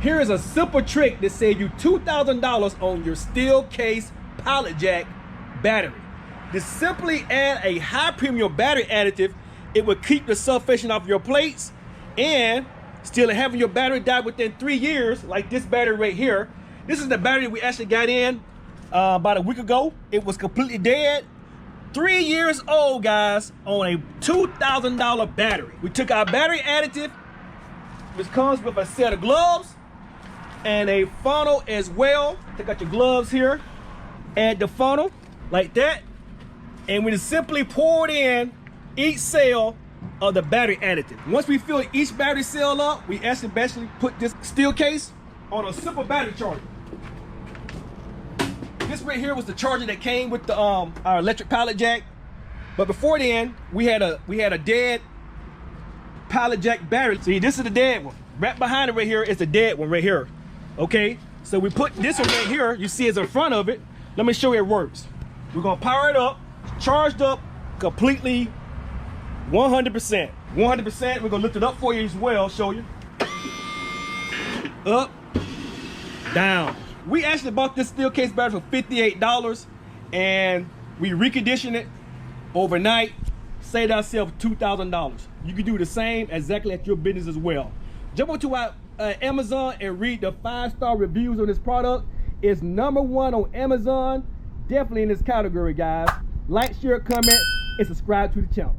Here is a simple trick that saves you $2,000 on your steel case pallet jack battery. To simply add a high premium battery additive, it will keep the sufficient off your plates and still having your battery die within 3 years, like this battery right here. This is the battery we actually got in about a week ago. It was completely dead. 3 years old, guys, on a $2,000 battery. We took our battery additive, which comes with a set of gloves and a funnel as well. Take out your gloves here, add the funnel like that, and we just simply pour it in each cell of the battery additive. Once we fill each battery cell up, we actually basically put this steel case on a simple battery charger. This right here was the charger that came with the our electric pallet jack. But before then, we had a dead pallet jack battery. See, this is the dead one. Right behind it right here is the dead one right here. Okay, so we put this one right here. You see it's in front of it. Let me show you it works. We're gonna power it up, charged up completely 100%. 100%. We're gonna lift it up for you as well, show you. Up, down. We actually bought this steel case battery for $58 and we reconditioned it overnight, saved ourselves $2,000. You can do the same exactly at your business as well. Jump onto our Amazon and read the 5-star reviews on this product. It's #1 on Amazon. Definitely in this category, guys. Like, share, comment, and subscribe to the channel.